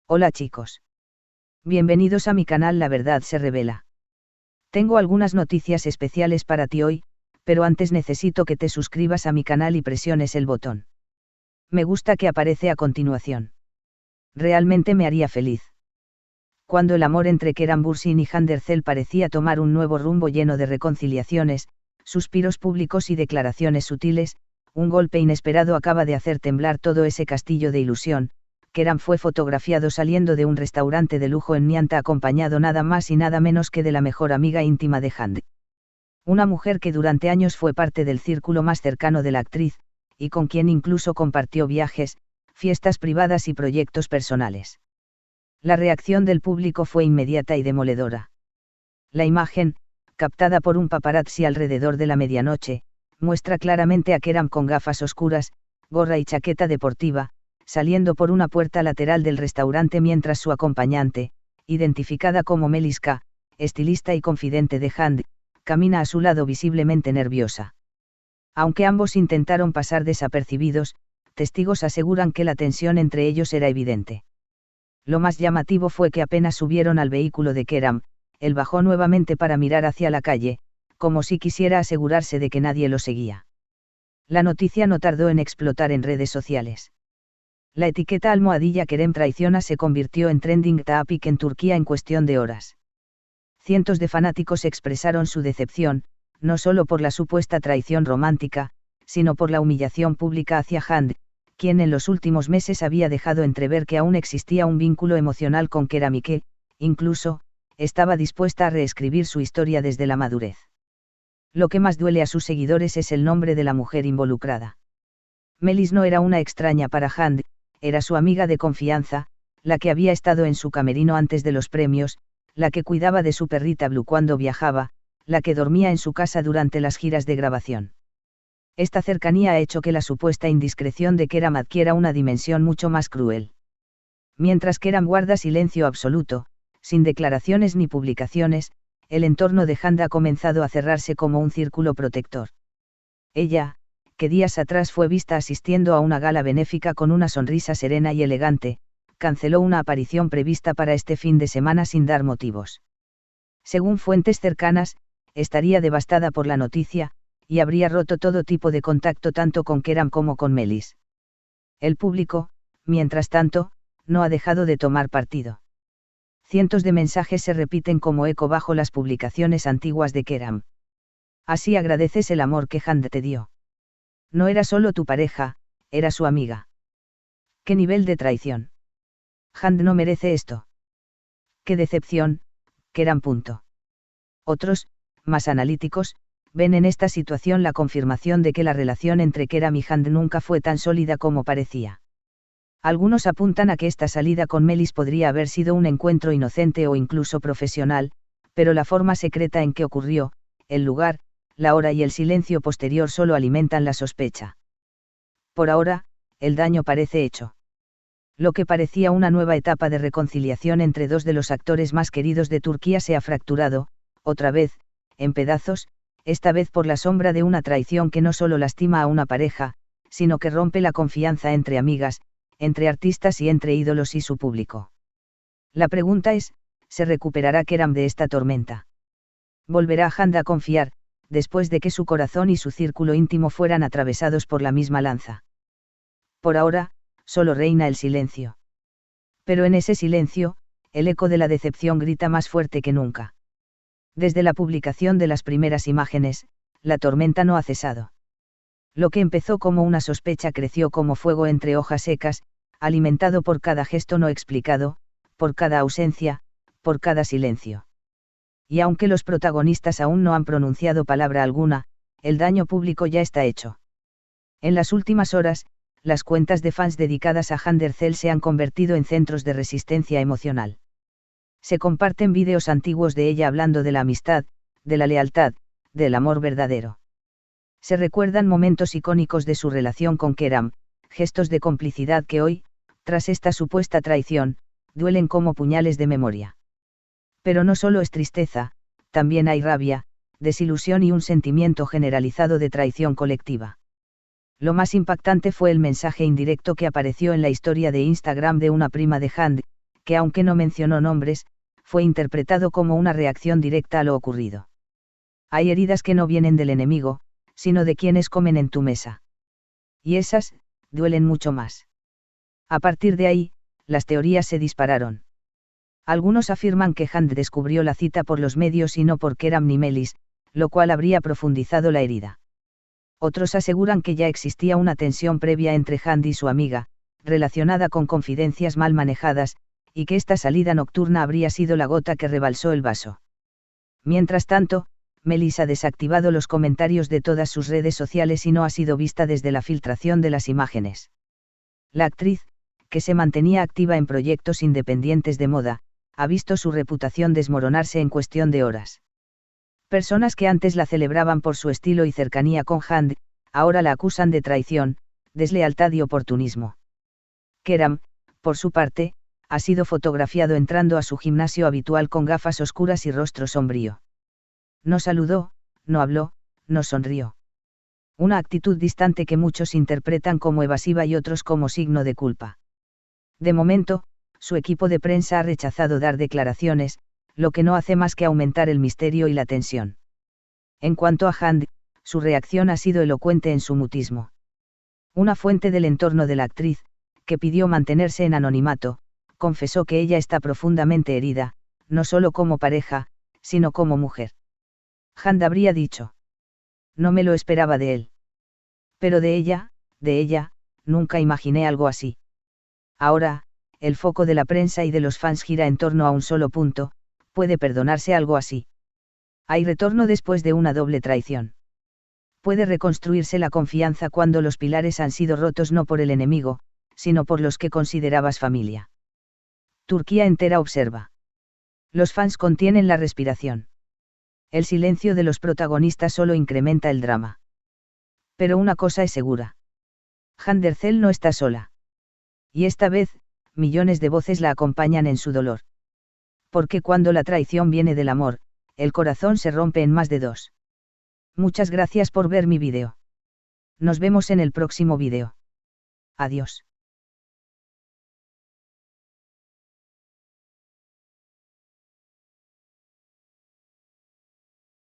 Hola chicos. Bienvenidos a mi canal La Verdad se revela. Tengo algunas noticias especiales para ti hoy, pero antes necesito que te suscribas a mi canal y presiones el botón me gusta que aparece a continuación. Realmente me haría feliz. Cuando el amor entre Kerem Bürsin y Hande Erçel parecía tomar un nuevo rumbo lleno de reconciliaciones, suspiros públicos y declaraciones sutiles, un golpe inesperado acaba de hacer temblar todo ese castillo de ilusión. Kerem fue fotografiado saliendo de un restaurante de lujo en Nianta acompañado nada más y nada menos que de la mejor amiga íntima de Hande. Una mujer que durante años fue parte del círculo más cercano de la actriz, y con quien incluso compartió viajes, fiestas privadas y proyectos personales. La reacción del público fue inmediata y demoledora. La imagen, captada por un paparazzi alrededor de la medianoche, muestra claramente a Kerem con gafas oscuras, gorra y chaqueta deportiva, saliendo por una puerta lateral del restaurante mientras su acompañante, identificada como Melisca, estilista y confidente de Hande, camina a su lado visiblemente nerviosa. Aunque ambos intentaron pasar desapercibidos, testigos aseguran que la tensión entre ellos era evidente. Lo más llamativo fue que apenas subieron al vehículo de Kerem, él bajó nuevamente para mirar hacia la calle, como si quisiera asegurarse de que nadie lo seguía. La noticia no tardó en explotar en redes sociales. La etiqueta almohadilla Kerem traiciona se convirtió en trending topic en Turquía en cuestión de horas. Cientos de fanáticos expresaron su decepción, no solo por la supuesta traición romántica, sino por la humillación pública hacia Hande, quien en los últimos meses había dejado entrever que aún existía un vínculo emocional con Kerem y que, incluso, estaba dispuesta a reescribir su historia desde la madurez. Lo que más duele a sus seguidores es el nombre de la mujer involucrada. Melis no era una extraña para Hande, era su amiga de confianza, la que había estado en su camerino antes de los premios, la que cuidaba de su perrita Blue cuando viajaba, la que dormía en su casa durante las giras de grabación. Esta cercanía ha hecho que la supuesta indiscreción de Kerem adquiera una dimensión mucho más cruel. Mientras Kerem guarda silencio absoluto, sin declaraciones ni publicaciones, el entorno de Hande ha comenzado a cerrarse como un círculo protector. Ella, que días atrás fue vista asistiendo a una gala benéfica con una sonrisa serena y elegante, canceló una aparición prevista para este fin de semana sin dar motivos. Según fuentes cercanas, estaría devastada por la noticia, y habría roto todo tipo de contacto tanto con Kerem como con Melis. El público, mientras tanto, no ha dejado de tomar partido. Cientos de mensajes se repiten como eco bajo las publicaciones antiguas de Kerem. Así agradeces el amor que Hande te dio. No era solo tu pareja, era su amiga. ¿Qué nivel de traición? Hande no merece esto. ¡Qué decepción, Kerem! Otros, más analíticos, ven en esta situación la confirmación de que la relación entre Kerem y Hande nunca fue tan sólida como parecía. Algunos apuntan a que esta salida con Melis podría haber sido un encuentro inocente o incluso profesional, pero la forma secreta en que ocurrió, el lugar, la hora y el silencio posterior solo alimentan la sospecha. Por ahora, el daño parece hecho. Lo que parecía una nueva etapa de reconciliación entre dos de los actores más queridos de Turquía se ha fracturado, otra vez, en pedazos, esta vez por la sombra de una traición que no solo lastima a una pareja, sino que rompe la confianza entre amigas, entre artistas y entre ídolos y su público. La pregunta es, ¿se recuperará Kerem de esta tormenta? ¿Volverá Hande a confiar, después de que su corazón y su círculo íntimo fueran atravesados por la misma lanza? Por ahora, solo reina el silencio. Pero en ese silencio, el eco de la decepción grita más fuerte que nunca. Desde la publicación de las primeras imágenes, la tormenta no ha cesado. Lo que empezó como una sospecha creció como fuego entre hojas secas, alimentado por cada gesto no explicado, por cada ausencia, por cada silencio. Y aunque los protagonistas aún no han pronunciado palabra alguna, el daño público ya está hecho. En las últimas horas, las cuentas de fans dedicadas a Hande Erçel se han convertido en centros de resistencia emocional. Se comparten vídeos antiguos de ella hablando de la amistad, de la lealtad, del amor verdadero. Se recuerdan momentos icónicos de su relación con Kerem, gestos de complicidad que hoy, tras esta supuesta traición, duelen como puñales de memoria. Pero no solo es tristeza, también hay rabia, desilusión y un sentimiento generalizado de traición colectiva. Lo más impactante fue el mensaje indirecto que apareció en la historia de Instagram de una prima de Hande, que aunque no mencionó nombres, fue interpretado como una reacción directa a lo ocurrido. Hay heridas que no vienen del enemigo, sino de quienes comen en tu mesa. Y esas, duelen mucho más. A partir de ahí, las teorías se dispararon. Algunos afirman que Hand descubrió la cita por los medios y no por Keram ni Melis, lo cual habría profundizado la herida. Otros aseguran que ya existía una tensión previa entre Hand y su amiga, relacionada con confidencias mal manejadas, y que esta salida nocturna habría sido la gota que rebalsó el vaso. Mientras tanto, Melis ha desactivado los comentarios de todas sus redes sociales y no ha sido vista desde la filtración de las imágenes. La actriz, que se mantenía activa en proyectos independientes de moda, ha visto su reputación desmoronarse en cuestión de horas. Personas que antes la celebraban por su estilo y cercanía con Hand, ahora la acusan de traición, deslealtad y oportunismo. Keram, por su parte, ha sido fotografiado entrando a su gimnasio habitual con gafas oscuras y rostro sombrío. No saludó, no habló, no sonrió. Una actitud distante que muchos interpretan como evasiva y otros como signo de culpa. De momento, su equipo de prensa ha rechazado dar declaraciones, lo que no hace más que aumentar el misterio y la tensión. En cuanto a Hand, su reacción ha sido elocuente en su mutismo. Una fuente del entorno de la actriz, que pidió mantenerse en anonimato, confesó que ella está profundamente herida, no solo como pareja, sino como mujer. Hand habría dicho: no me lo esperaba de él. Pero de ella, nunca imaginé algo así. Ahora, el foco de la prensa y de los fans gira en torno a un solo punto: ¿puede perdonarse algo así? ¿Hay retorno después de una doble traición? ¿Puede reconstruirse la confianza cuando los pilares han sido rotos no por el enemigo, sino por los que considerabas familia? Turquía entera observa. Los fans contienen la respiración. El silencio de los protagonistas solo incrementa el drama. Pero una cosa es segura. Hande Erçel no está sola. Y esta vez, millones de voces la acompañan en su dolor. Porque cuando la traición viene del amor, el corazón se rompe en más de dos. Muchas gracias por ver mi vídeo. Nos vemos en el próximo vídeo. Adiós.